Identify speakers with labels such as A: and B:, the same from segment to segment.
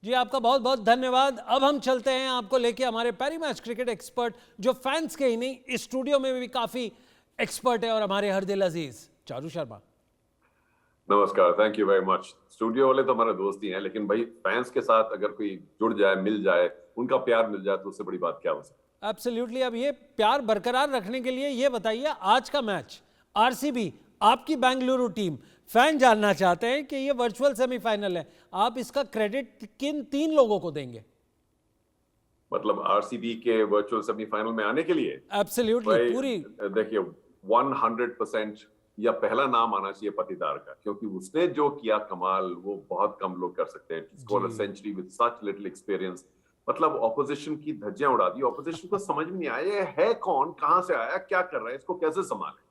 A: जी आपका बहुत बहुत धन्यवाद। अब हम चलते हैं आपको लेके हमारे पैरी मैच क्रिकेट एक्सपर्ट, जो फैंस के ही नहीं इस स्टूडियो में भी काफी एक्सपर्ट है, और हमारे हर दिल अजीज चारू शर्मा।
B: नमस्कार, thank you very much. Studio वाले तो हमारे दोस्त ही हैं, लेकिन भाई फैंस के साथ अगर कोई जुड़ जाए, मिल जाए, उनका प्यार मिल जाए, तो उससे बड़ी बात क्या हो सकती
A: एब्सोल्युटली। अब ये प्यार बरकरार रखने के लिए ये बताइए, आज का मैच आरसीबी, आपकी बेंगलुरु टीम, फैन जानना चाहते हैं कि ये वर्चुअल सेमीफाइनल है, आप इसका क्रेडिट किन तीन लोगों को देंगे?
B: मतलब आरसीबी के वर्चुअल सेमीफाइनल में आने के लिए?
A: एब्सोल्युटली
B: भाई
A: पूरी।
B: देखिए, 100% या पहला नाम आना चाहिए पतिदार का, क्योंकि उसने जो किया कमाल वो बहुत कम लोग कर सकते हैं।
A: जी
B: score a century with such little experience. मतलब ऑपोजिशन की धज्जियां उड़ा दी। ऑपोजिशन को समझ में नहीं आया ये है कौन, कहां से आया, क्या कर रहा है, इसको कैसे संभाले।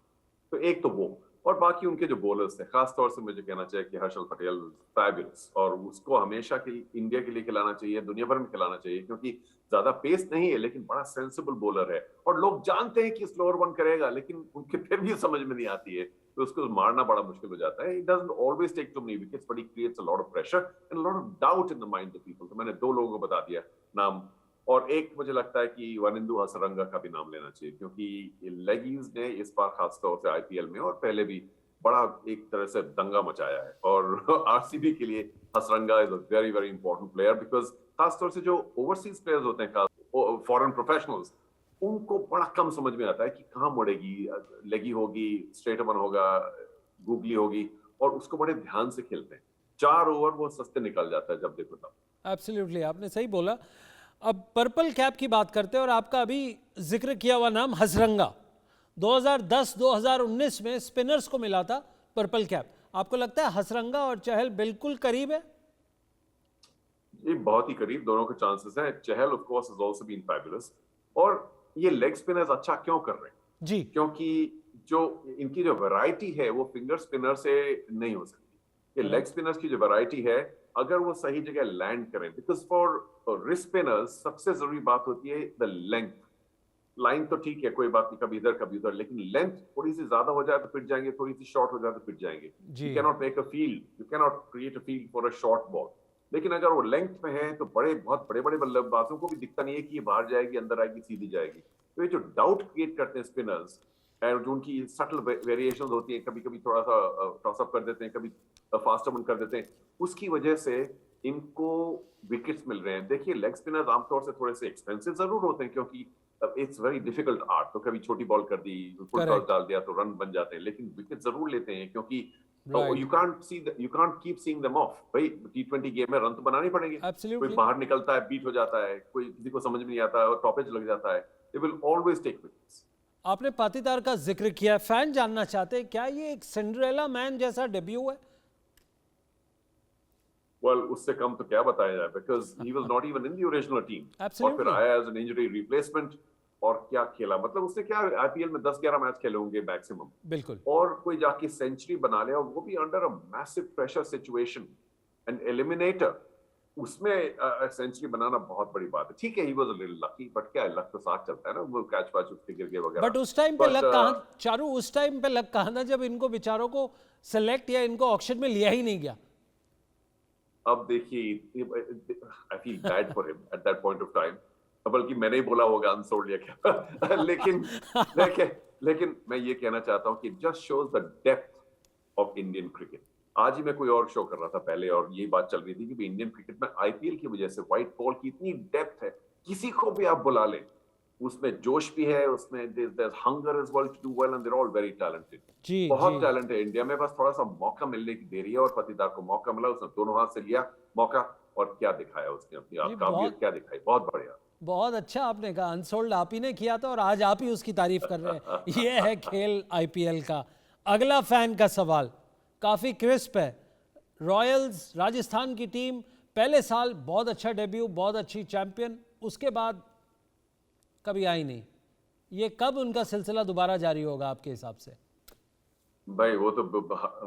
B: तो एक तो वो, और बाकी उनके जो बॉलर्स थे, खासतौर से मुझे कहना चाहिए कि हर्षल पटेल फैबुलस, और उसको हमेशा के लिए इंडिया के लिए खिलाना चाहिए, दुनिया भर में खिलाना चाहिए, क्योंकि ज्यादा पेस नहीं है लेकिन बड़ा सेंसिबल बॉलर है। और लोग जानते हैं कि स्लोअर वन करेगा, लेकिन उनके फिर भी समझ में नहीं आती है, तो उसको मारना बड़ा मुश्किल हो जाता है। It doesn't always take too many wickets, but it creates a lot of pressure and lot of doubt in the mind of people. तो मैंने दो लोगों को बता दिया नाम। और एक मुझे लगता है कि वनिंदु हसरंगा का भी नाम लेना चाहिए, क्योंकि लेगीज ने इस बार खासतौर से आईपीएल में और पहले भी बड़ा एक तरह से दंगा मचाया है। और आरसीबी के लिए Hasaranga is a very very important player, because खासतौर से जो ओवरसीज प्लेयर्स होते हैं, फॉरेन प्रोफेशनल्स, उनको बड़ा कम समझ में आता है कि कहाँ मुड़ेगी, लेगी होगी, स्ट्रेट वन होगा, गूगली होगी, और उसको बड़े ध्यान से खेलते हैं। 4 ओवर वो सस्ते निकल जाता है जब देखो तब।
A: एब्सोल्युटली, आपने सही बोला। अब पर्पल कैप की बात करते हैं, और आपका अभी जिक्र किया हुआ नाम हसरंगा, 2010-2019 में स्पिनर्स को मिला था पर्पल कैप। आपको लगता है हसरंगा और चहल बिल्कुल करीब है?
B: ये बहुत ही करीब दोनों के चांसेस हैं। Chahal of course has also been fabulous. और ये लेग स्पिनर्स अच्छा क्यों कर रहे हैं?
A: जी।
B: क्योंकि जो इनकी जो वैरायटी है वो फिंगर स्पिनर से नहीं हो सकती। ये लेग
A: करेक्ट।
B: स्पिनर्स की जो वैरायटी है, अगर वो सही जगह लैंड करें, बिकॉज फॉर रिस्ट स्पिनर्स सबसे जरूरी बात होती है द लेंथ। लाइन तो ठीक है, कोई बात नहीं, कभी इधर कभी उधर, लेकिन लेंथ थोड़ी सी ज्यादा हो जाए तो पिट जाएंगे, थोड़ी सी शॉर्ट हो जाए तो पिट जाएंगे।
A: जी।
B: You cannot make a field, you cannot create a field for a short ball. लेकिन अगर वो लेंथ में है तो बहुत बड़े बड़े बल्लेबाजों को भी दिखता नहीं है कि ये बाहर जाएगी, अंदर आएगी, सीधी जाएगी। तो ये जो डाउट क्रिएट करते हैं स्पिनर्स, और जो उनकी सटल वेरिएशंस होती है, कभी कभी थोड़ा सा टॉस अप कर देते हैं, कभी फास्ट वन कर देते हैं, उसकी वजह से इनको विकेट्स मिल रहे हैं। देखिए, लेग स्पिनर्स आमतौर से थोड़े से एक्सपेंसिव जरूर होते हैं, क्योंकि इट्स वेरी डिफिकल्ट आर्ट। तो कभी छोटी बॉल कर दी, फुल टॉस
A: करेक्ट।
B: डाल दिया तो रन बन जाते हैं, लेकिन विकेट जरूर लेते हैं, क्योंकि
A: right.
B: You can't keep seeing them of. भाई टी20 गेम में रन तो बनाने पड़ेंगे। कोई
A: एब्सोल्युटली।
B: बाहर निकलता है, बीट हो जाता है, कोई किसी को समझ में नहीं आता है और टॉपेज लग जाता है, they will always take wickets.
A: आपने पाटीदार का जिक्र किया, फैन जानना चाहते हैं क्या ये एक सिंड्रेला मैन जैसा डेब्यू है?
B: वेल, उससे कम तो क्या बताया जाए, because he was not even in the original team, और फिर
A: एब्सोल्युटली।
B: आया एज एन इंजरी रिप्लेसमेंट। और क्या खेला, मतलब उसने क्या आईपीएल में 10-11 मैच खेले होंगे मैक्सिमम,
A: बिल्कुल।
B: और कोई जाके सेंचुरी बना ले, और वो भी under a massive pressure situation, an eliminator, उसमें सेंचुरी बनाना बहुत बड़ी बात है। ठीक है, he was a little lucky, but क्या लक तो साथ चलता है ना, वो कैच वैच उसके गिर गए
A: बट
B: वगैरह।
A: उस टाइम पे
B: बट
A: लक कहाँ चारू, उस टाइम पे लक कहाँ था जब इनको बेचारों को सेलेक्ट या इनको ऑक्शन में लिया ही नहीं गया?
B: अब देखिए, I feel bad for him at that point of time. बल्कि मैंने ही बोला होगा अनसोल्ड या क्या। लेकिन लेकिन मैं ये कहना चाहता हूँ कि just shows the depth of Indian cricket. आज ही मैं कोई और शो कर रहा था पहले, और यही बात चल रही थी कि इंडियन क्रिकेट में आईपीएल की वजह से व्हाइट बॉल की इतनी डेप्थ है, किसी को भी आप बुला लें, उसमें जोश भी है, उसमें there's hunger as well to do well, and they're all very talented।
A: जी जी।
B: बहुत टैलेंट है इंडिया में, बस थोड़ा सा मौका मिलने की देरी है, और पतिदार को मौका मिला, उसने दोनों हाथ से लिया मौका, और क्या दिखाया उसने, अपनी
A: जी
B: आप काबिलियत
A: बहुत
B: क्या दिखाई, बहुत बढ़िया।
A: बहुत अच्छा आपने कहा, अनसोल्ड आप ही ने किया था और आज आप ही उसकी तारीफ कर रहे हैं। ये है खेल आईपीएल का। अगला फैन का सवाल काफी क्रिस्प है। रॉयल्स राजस्थान की टीम, पहले साल बहुत अच्छा डेब्यू, बहुत अच्छी चैंपियन, उसके बाद कभी आई नहीं। ये कब उनका सिलसिला दोबारा जारी होगा आपके हिसाब से?
B: भाई वो तो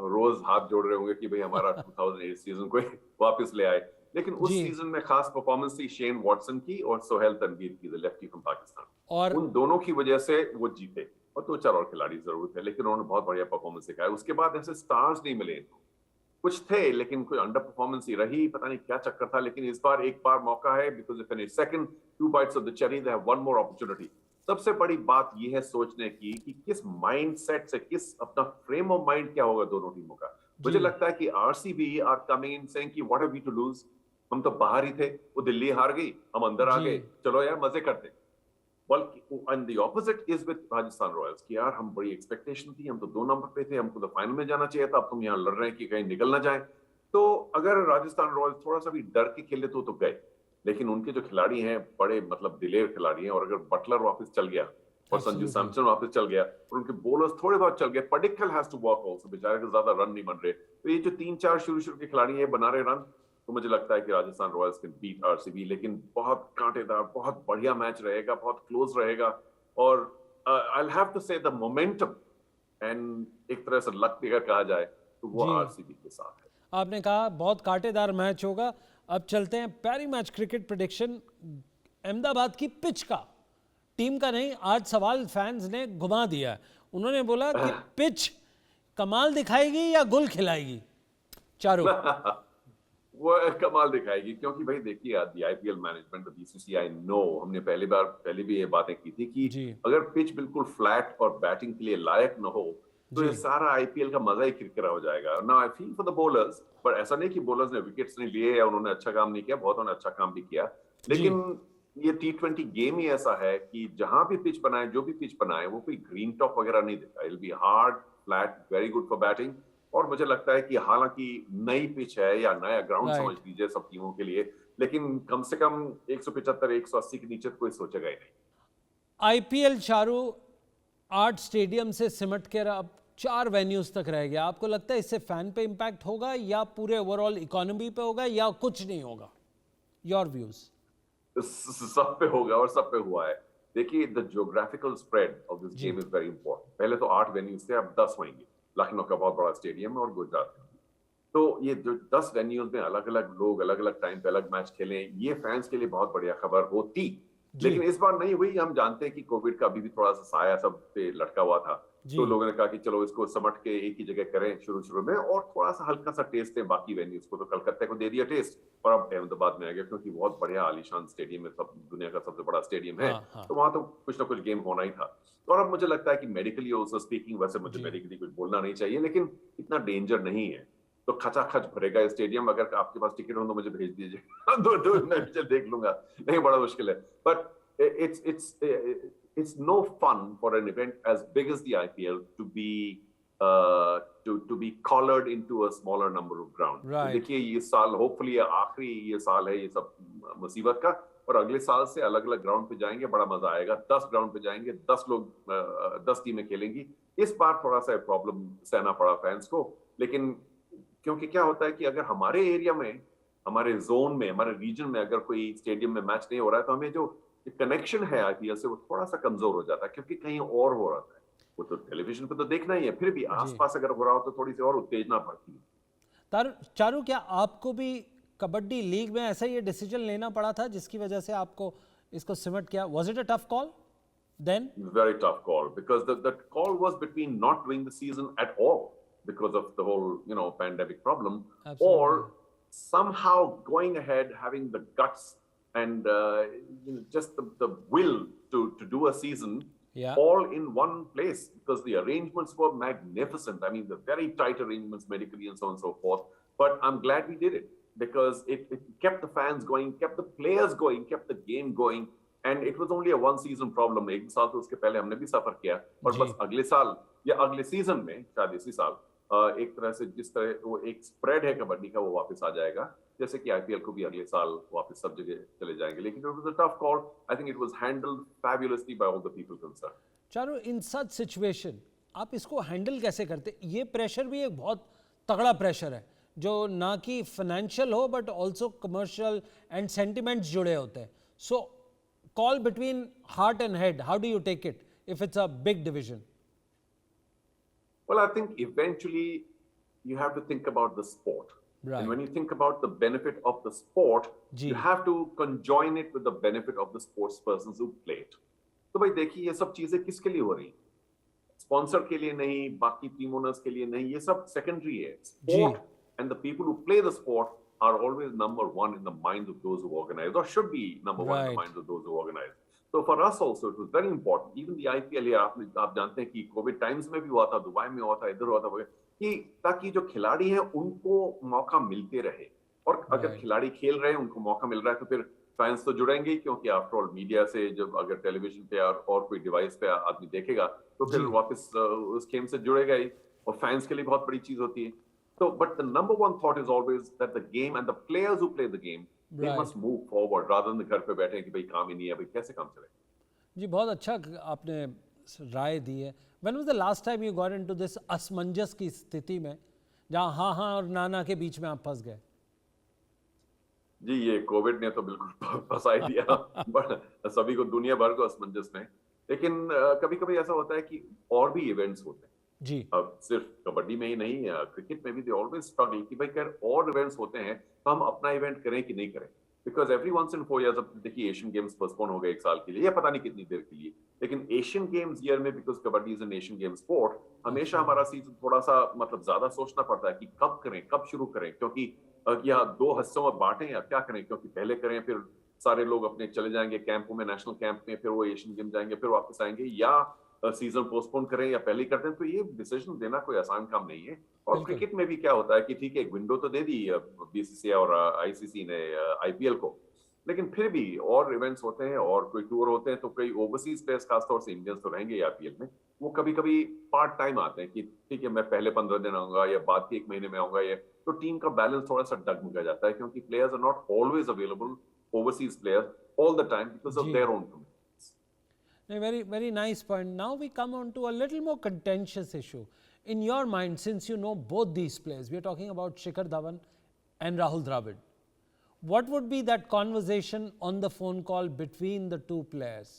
B: रोज हाथ जोड़ रहे होंगे कि भाई हमारा 2008 सीजन को वापस ले आए। लेकिन
A: जी।
B: उस सीजन में खास परफॉर्मेंस थी शेन वॉटसन की और सोहेल तनवीर की, द लेफ्टी फ्रॉम पाकिस्तान।
A: और
B: उन दोनों की वजह से वो जीते, और 2-4 और खिलाड़ी जरूर थे, लेकिन उन्होंने बहुत बढ़िया परफॉर्मेंस दिखाया। उसके बाद ऐसे स्टार्स नहीं मिले इनको। कुछ थे लेकिन कोई अंडर परफॉर्मेंस ही रही, पता नहीं क्या चक्कर था। लेकिन इस बार एक बार मौका है, because they finish second, 2 bites of the cherry, they have one more opportunity. सबसे बड़ी बात यह है सोचने की कि किस माइंडसेट से, किस अपना फ्रेम ऑफ माइंड क्या होगा दोनों टीमों का। मुझे
A: जी
B: लगता है कि RCB are coming in saying कि what have we to lose, हम तो बाहर ही थे, वो दिल्ली हार गई, हम अंदर आ
A: जी
B: गए, चलो यार मजे करते। बल्कि and the opposite is with Rajasthan Royals कि यार हम बड़ी एक्सपेक्टेशन थी, हम तो 2 नंबर पे थे, हमको तो फाइनल में जाना चाहिए था, अब तुम यहाँ लड़ रहे हैं कि कहीं निकल ना जाए। तो अगर राजस्थान रॉयल्स थोड़ा सा भी डर के खेले तो गए, लेकिन उनके जो खिलाड़ी हैं बड़े मतलब दिलेर खिलाड़ी हैं, और अगर बटलर वापस चल गया और संजू
A: एब्सोल्युटली
B: सैमसन वापस चल गया और उनके बॉलर्स थोड़े बहुत चल गए, Padikkal has to work also, बेचारे को ज्यादा रन नहीं बन रहे, तो ये जो 3-4 शुरू के खिलाड़ी हैं बना रहे रन, तो मुझे लगता है कि Rajasthan Royals can beat RCB. लेकिन बहुत कांटेदार, बहुत बढ़िया मैच रहेगा, बहुत क्लोज रहेगा, और आई विल हैव टू से द मोमेंटम एंड एक तरह से लक अगर कहा जाए तो वो
A: जी
B: आरसीबी के साथ है।
A: आपने कहा बहुत कांटेदार मैच होगा। अब चलते हैं पैरी मैच क्रिकेट प्रेडिक्शन। अहमदाबाद की पिच का, टीम का नहीं, आज सवाल फैंस ने घुमा दिया है। उन्होंने बोला कि पिच कमाल दिखाएगी या गुल खिलाएगी। चारों
B: वो कमाल दिखाएगी, क्योंकि भाई देखिए आईपीएल मैनेजमेंट, बीसीसीआई नो, हमने पहले भी ये बातें की थी कि
A: जी
B: अगर पिच बिल्कुल फ्लैट और बैटिंग के लिए लायक न हो तो ये
A: जी
B: सारा आईपीएल का मजा ही किरकिरा हो जाएगा ना। I feel for the bowlers, पर ऐसा नहीं कि बॉलर्स ने विकेट्स नहीं लिए या उन्होंने अच्छा काम नहीं किया, बहुत उन्होंने अच्छा काम भी किया।
A: जी
B: लेकिन ये टी20 गेम ही ऐसा है कि जहां भी पिच बनाए, जो भी पिच बनाए, वो कोई ग्रीन टॉप वगैरह नहीं देता, it will be hard flat, very good for batting. और मुझे लगता है कि हालांकि नई पिच है या नया ग्राउंड समझ
A: राइट।
B: लीजिए सब टीमों के लिए, लेकिन कम से कम 175 180 के नीचे तो कोई सोचेगा ही नहीं।
A: आईपीएल चारों 8 स्टेडियम से सिमट कर अब 4 वेन्यूज तक रह गया। आपको लगता है इससे फैन पे इम्पैक्ट होगा या पूरे ओवरऑल इकोनॉमी पे होगा या कुछ नहीं होगा? Your views.
B: सब पे होगा और सब पे हुआ है। देखिए the geographical spread of this
A: जी
B: गेम इज वेरी इंपॉर्टेंट। पहले तो 8 वेन्यूज थे, अब 10 होंगे। लखनऊ का बहुत बड़ा स्टेडियम है और गुजरात का। तो ये जो 10 वेन्यूज में अलग अलग लोग अलग अलग टाइम पे अलग मैच खेलें, ये फैंस के लिए बहुत बढ़िया खबर होती।
A: जी
B: लेकिन इस बार नहीं हुई। हम जानते हैं कि कोविड का अभी भी थोड़ा सा साया सब पे लटका हुआ था,
A: जी
B: तो लोगों ने कहा कि चलो इसको समट के एक ही जगह करें शुरू शुरू में, और थोड़ा सा हल्का सा टेस्ट है बाकी वेन्यूज को। तो कलकत्ते को दे दिया टेस्ट और अब अहमदाबाद में आ गया, क्योंकि बहुत बढ़िया आलीशान स्टेडियम है, सब दुनिया का सबसे बड़ा स्टेडियम है,
A: हाँ हाँ
B: तो वहां तो कुछ ना कुछ गेम होना ही था। और अब मुझे लगता है कि मेडिकली ऑल्सो स्पीकिंग, वैसे मुझे
A: जी
B: मेडिकली कुछ बोलना नहीं चाहिए, लेकिन इतना डेंजर नहीं है, तो खचाखच भरेगा स्टेडियम। अगर आपके पास टिकट हो तो मुझे भेज दीजिए, दो मैच देख लूंगा, नहीं बड़ा मुश्किल है। But it's no fun for an event as big as the IPL to be collared into a smaller number of ground. तो
A: राइट
B: देखिए ये साल होपफुली आखिरी ये साल है ये सब मुसीबत का, और अगले साल से अलग अलग ग्राउंड पे जाएंगे, बड़ा मजा आएगा। 10 ग्राउंड पे जाएंगे, 10 लोग 10 टीमें खेलेंगी। इस बार थोड़ा सा प्रॉब्लम सहना पड़ा फैंस को, लेकिन क्योंकि क्या होता है कि अगर हमारे एरिया में, हमारे जोन में, हमारे रीजन में अगर कोई स्टेडियम में मैच नहीं हो रहा है, तो हमें जो कनेक्शन है आईपीएल से वो थोड़ा सा कमजोर हो जाता है, क्योंकि कहीं और हो रहा है। वो तो टेलीविजन पे तो देखना ही है, फिर भी
A: जी
B: आसपास अगर हो रहा हो तो थोड़ी सी और उत्तेजना बढ़ती है।
A: चारू, क्या आपको भी कबड्डी लीग में ऐसा ये डिसीजन लेना पड़ा था जिसकी वजह से आपको इसको सिमट किया? Was it a tough call then?
B: Very tough call, because the call was between not doing the season at all because of the whole pandemic problem, or
A: absolutely
B: somehow going ahead, having the guts and just the will to do a season
A: या
B: all in one place, because the arrangements were magnificent. I mean, the very tight arrangements medically and so on and so forth. But I'm glad we did it, because it kept the fans going, kept the players going, kept the game going. And it was only a one season problem. एक साल तो उसके पहले हमने भी सफर किया, और
A: जी
B: बस अगले साल या अगले सीजन में शायद इसी साल एक तरह से जिस तरह वो एक स्प्रेड है कबड्डी का वो वापस आ जाएगा, जैसे कि आईपीएल को भी अगले साल वापस सब जगह चले जाएंगे। लेकिन it was a tough call. I think it was handled fabulously by all the people concern.
A: Charu, in such situation आप इसको हैंडल कैसे करते? ये प्रेशर भी एक बहुत तगड़ा प्रेशर है जो ना कि फाइनेंशियल हो but also commercial and sentiments जुड़े होते हैं। So call between heart and head, how do you take it if it's a big division?
B: Well, I think eventually you have to think about the sport. And
A: right
B: when you think about the benefit of the sport,
A: जी
B: you have to conjoin it with the benefit of the sports persons who play it. तो भाई देखिए ये सब चीजें किसके लिए हो रही? स्पॉन्सर के लिए नहीं, बाकी टीम ओनर्स के लिए नहीं, ये सब सेकेंडरी है।
A: जी
B: sport and the people who play the sport are always number one in the minds of those who organize, or should be number one in the
A: Right.
B: minds of those who organize. So for us also, it was very important. Even the IPL here, आप जानते हैं कि Covid times में भी हुआ था, Dubai में हुआ था, इधर हुआ था, कि ताकि जो खिलाड़ी हैं उनको मौका मिलते रहे, और अगर
A: Right.
B: खिलाड़ी खेल रहे हैं, उनको मौका मिल रहा है, तो फिर फैंस तो जुड़ेंगे, क्योंकि आफ्टर ऑल मीडिया से जब अगर टेलीविजन पे और कोई डिवाइस पे आदमी देखेगा, तो फिर
A: जी।
B: वापस उस गेम से जुड़ेगा ही, और फैंस के लिए बहुत बड़ी चीज होती है. So, but the number one thought is always that the game and the players who play the game, they
A: Right.
B: must move forward rather than घर पे बैठे हैं कि भाई काम ही नहीं है, भाई कैसे काम चलेगा.
A: जी बहुत अच्छा आपने राय दी है. When was the last time you got into this असमंजस की स्थिति में जहाँ हाँ हाँ और ना ना के बीच में आप फंस गए?
B: जी, ये कोविड ने तो बिल्कुल फंसा ही दिया बट सभी को, दुनिया भर को असमंजस में. लेकिन कभी-कभी ऐसा होता है कि और भी इवेंट्स होते हैं.
A: जी.
B: अब सिर्फ कबड्डी में ही नहीं, क्रिकेट में भी दे ऑलवेज स्ट्रगल कि भाई खैर और इवेंट्स होते हैं, तो हम अपना इवेंट करें कि नहीं करें. Because every once in 4 years, अब देखिए एशियन गेम्स पोस्टपोन हो गए 1 साल के लिए, या पता नहीं कितनी देर के लिए, लेकिन एशियन गेम्स ईयर में, because kabaddi is an Asian game sport, हमेशा हमारा सीजन थोड़ा सा मतलब ज्यादा सोचना पड़ता है कि कब करें, कब शुरू करें, क्योंकि या 2 हिस्सों में बांटें या क्या करें, क्योंकि पहले करें फिर सारे लोग अपने चले जाएंगे कैंपों में, नेशनल कैंप में, फिर वो एशियन गेम जाएंगे, फिर वापस आएंगे, या सीजन पोस्टपोन करें या पहले ही करते हैं. तो ये डिसीजन देना कोई आसान काम नहीं है. और
A: बिल्कुल.
B: क्रिकेट में भी क्या होता है कि ठीक है, एक विंडो तो दे दी बीसीसीआई और आईसीसी ने आईपीएल को, लेकिन फिर भी और इवेंट्स होते हैं और कोई टूर होते हैं, तो कई ओवरसीज प्लेयर्स खासतौर से इंडियंस तो रहेंगे आईपीएल में, वो कभी कभी पार्ट टाइम आते हैं कि ठीक है मैं पहले 15 दिन आऊंगा या बाद के 1 महीने में आऊंगा, ये तो टीम का बैलेंस थोड़ा सा डगमगा जाता है, क्योंकि players are not always available, overseas players all the time, because of
A: जी.
B: Their own commitments.
A: Very, very nice point. Now we come on to a little more contentious issue. In your mind, since you know both these players, we are talking about Shikhar Dhawan and Rahul Dravid. What would be that conversation on the phone call between the two players?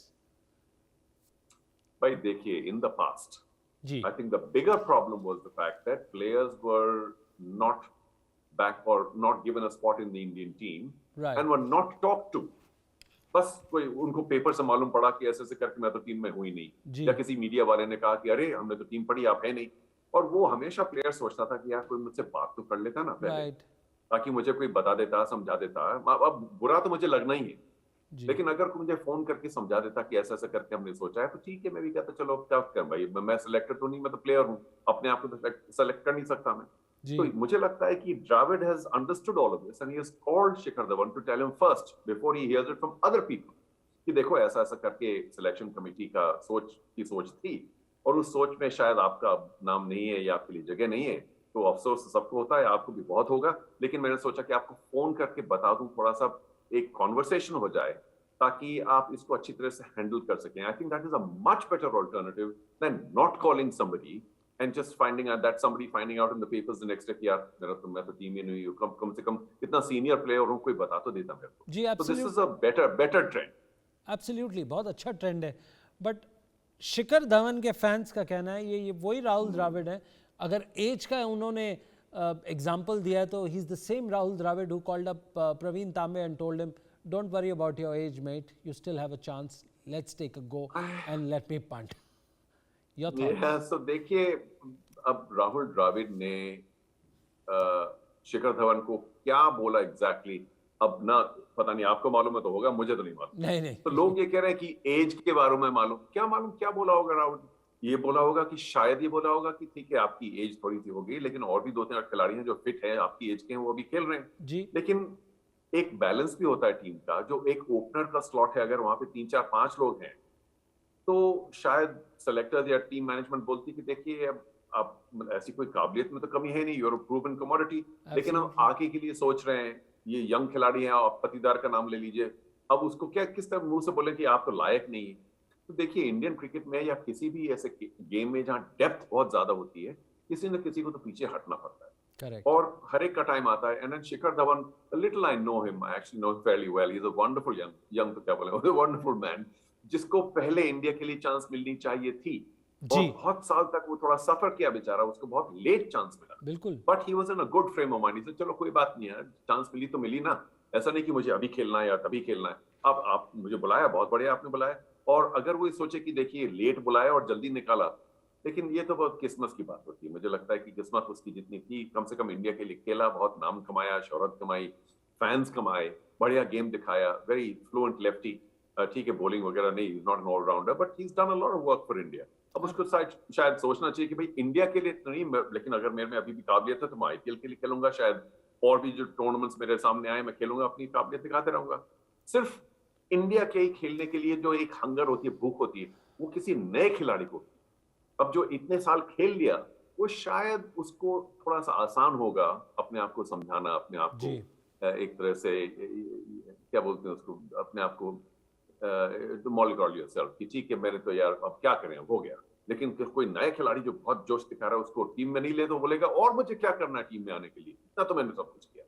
B: भाई देखिए, in the past,
A: ji.
B: I think the bigger problem was the fact that players were not back or not given a spot in the Indian team,
A: Right.
B: and were not talked to. बस कोई उनको paper से मालूम पड़ा कि ऐसे ऐसे करके मैं तो टीम में हुई नहीं,
A: जी.
B: या किसी मीडिया वाले ने कहा कि अरे हमने तो टीम पढ़ी, आप है नहीं. और वो हमेशा प्लेयर सोचता था कि यार कोई मुझसे बात तो कर लेता ना पहले,
A: Right.
B: ताकि मुझे कोई बता देता, समझा देता. अब बुरा तो मुझे लगना ही है,
A: जी.
B: लेकिन अगर कोई मुझे फोन करके समझा देता कि ऐसा ऐसा करके हमने सोचा है, तो ठीक है, मैं भी कहता चलो क्या कर भाई, मैं सिलेक्टर तो नहीं, मैं तो प्लेयर हूँ, अपने आप को तो सेलेक्ट कर नहीं सकता मैं.
A: जी.
B: तो मुझे लगता है कि Dravid has understood all of this and he has called Shikhar Dhawan to tell him first before he hears it from other people कि देखो ऐसा ऐसा करके सिलेक्शन कमेटी का सोच थी, और उस सोच में शायद आपका नाम नहीं है या आपके लिए जगह नहीं है, तो अफसोस सबको होता है, आपको भी बहुत होगा, लेकिन मैंने सोचा कि आपको फोन करके बता दूं, थोड़ा सा एक कॉन्वर्सेशन हो जाए, ताकि आप इसको अच्छी तरह से हैंडल कर सकें. I think that is a much better alternative than not calling somebody and just finding out that somebody finding out in the papers the next day कि यार मेरा तो मैं तो टीम ही नहीं हूँ, कम से कम इतना सीनियर प्लेयर हूँ, कोई बता तो देता मेरे को.
A: जी,
B: So this
A: absolutely.
B: is a better trend.
A: Absolutely, बहुत अच्छा ट्रेंड है. बट शिखर धवन के फैंस का कहना है ये वही राहुल द्राविड है. अगर एज का उन्होंने एग्जांपल दिया है, तो he is the same Rahul Dravid who called up Pravin Tambe and told him don't worry about your age mate, you still have a chance, let's take a go and let me punt. Your thoughts?
B: Yeah, so देखिए, अब राहुल द्रविड़ ने शिखर धवन को क्या बोला exactly, अब ना पता नहीं, आपको मालूम है तो होगा, मुझे तो नहीं मालूम.
A: नहीं नहीं.
B: तो लोग ये कह रहे हैं कि एज के बारे में मालूम क्या बोला होगा राहुल. ये बोला होगा कि शायद ये बोला होगा कि ठीक है आपकी एज थोड़ी सी हो गई, लेकिन और भी 2-3 खिलाड़ी हैं जो फिट है आपकी एज के हैं, वो अभी खेल रहे हैं.
A: जी.
B: लेकिन एक बैलेंस भी होता है टीम का, जो एक ओपनर का स्लॉट है, अगर वहां पे 3-4-5 लोग हैं, तो शायद सेलेक्टर्स या टीम मैनेजमेंट बोलती कि देखिए अब ऐसी कोई काबिलियत में तो कमी है नहीं, यूर प्रूवन कमोडिटी, लेकिन हम आगे के लिए सोच रहे हैं, ये यंग खिलाड़ी हैं, आप पतिदार का नाम ले लीजिए, अब उसको क्या किस तरह मुंह से बोले कि आप तो लायक नहीं है. तो देखिए इंडियन क्रिकेट में या किसी भी ऐसे गेम में जहाँ डेप्थ बहुत ज्यादा होती है, किसी न किसी को तो पीछे हटना पड़ता है.
A: करेक्ट.
B: और हर एक का टाइम आता है. And then Shikhar Dhawan, little I know him, I actually know fairly well, he is a wonderful young तो क्या बोले, वंडरफुल मैन, जिसको पहले इंडिया के लिए चांस मिलनी चाहिए थी. और बहुत साल तक वो थोड़ा सफर किया बेचारा, उसको बहुत लेट चांस मिला.
A: बिल्कुल.
B: But he was in a good frame of mind. चलो कोई बात नहीं है, चांस मिली तो मिली ना, ऐसा नहीं कि मुझे अभी खेलना है या तभी खेलना है. अब आप मुझे बुलाया, बहुत बढ़िया आपने बुलाया. और अगर वो सोचे कि देखिए लेट बुलाया और जल्दी निकाला, लेकिन ये तो बहुत किस्मत की बात होती है। मुझे लगता है कि किस्मत उसकी जितनी थी, कम से कम इंडिया के लिए खेला, बहुत नाम कमाया, शोहरत कमाई, फैंस कमाए, बढ़िया गेम दिखाया, वेरी फ्लुएंट लेफ्टी। ठीक है, बॉलिंग वगैरह नहीं, is not an allrounder, but he is done a lot of work for India. अब उसको शायद सोचना चाहिए कि भाई इंडिया के लिए तो नहीं, लेकिन अगर मेरे में अभी भी काबिलियत है तो मैं आईपीएल के लिए खेलूंगा, शायद और भी जो टूर्नामेंट्स मेरे सामने आए मैं खेलूंगा, अपनी काबिलियत दिखाते रहूंगा। सिर्फ इंडिया के ही खेलने के लिए जो एक हंगर होती है, भूख होती है, वो किसी नए खिलाड़ी को, अब जो इतने साल खेल लिया, वो शायद उसको थोड़ा सा आसान होगा अपने आप को समझाना, अपने आप को
A: जी।
B: एक तरह से क्या बोलते हैं उसको, अपने आप को मॉलिक्यूल योरसेल्फ कि ठीक है, मैंने तो यार अब क्या करें, हो गया। लेकिन कोई नया खिलाड़ी जो बहुत जोश दिखा रहा है, उसको टीम में नहीं ले तो बोलेगा और मुझे क्या करना है टीम में आने के लिए, इतना तो मैंने सब कुछ किया,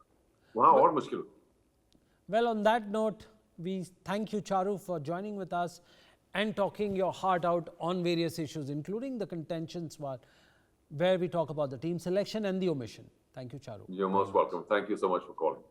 B: वहां और मुश्किल होती है।
A: Well, on that note, we thank you, Charu, for joining with us and talking your heart out on various issues, including the contentions part, where we talk about the team selection and the omission. Thank you, Charu.
B: You're most welcome. Thank you so much for calling.